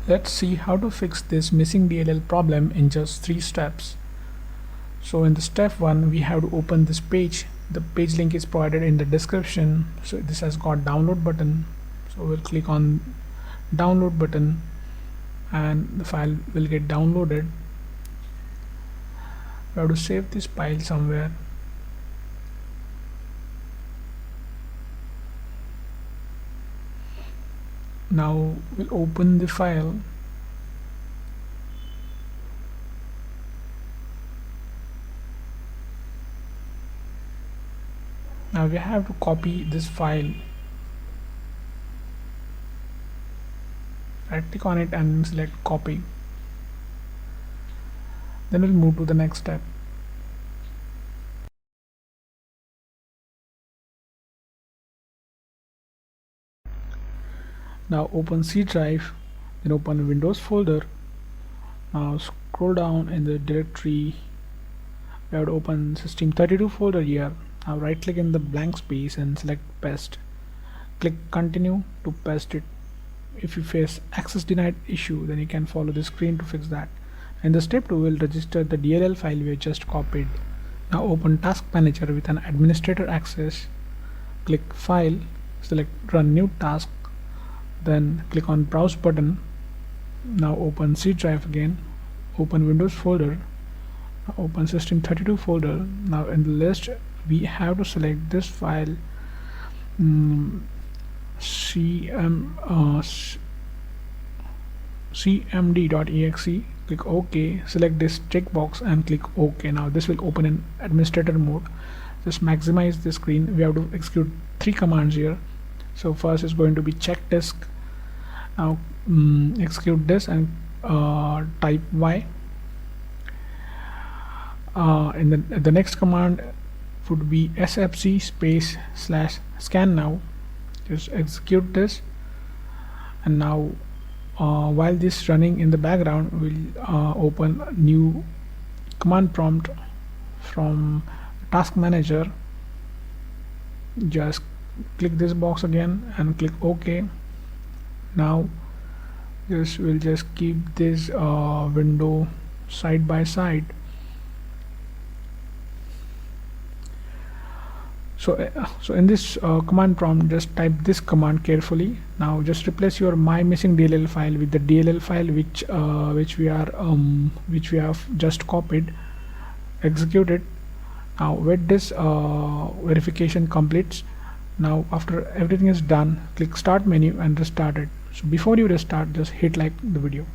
Let's see how to fix this missing DLL problem in just 3 steps. So in the step 1, we have to open this page. The page link is provided in the description. So this has got download button. So we'll click on download button and the file will get downloaded. We have to save this file somewhere. Now we'll open the file. Now we have to copy this file. Right click on it and select copy. Then we'll move to the next step. Now open C drive, then open Windows folder. Now scroll down in the directory. We have to open System32 folder here. Now right click in the blank space and select paste. Click continue to paste it. If you face access denied issue, then you can follow the screen to fix that. In the step 2, we'll register the DLL file we just copied. Now open task manager with an administrator access. Click file, select run new task, then click on browse button. Now open C drive again, open Windows folder, now open System32 folder. Now in the list we have to select this file, cmd.exe. click OK, select this checkbox and click OK. Now this will open in administrator mode. Just maximize the screen. We have to execute 3 commands here. So first is going to be check disk. Now execute this and type Y. In the next command would be sfc space / scan now. Just execute this, and now while this running in the background, we'll open new command prompt from task manager. Just click this box again and click OK. Now we'll just keep this window side by side. So in this command prompt, just type this command carefully. Now just replace your my missing DLL file with the DLL file which we have just copied. Execute it. Now wait this verification completes. Now after everything is done, click start menu and restart it. So before you restart, just hit like the video.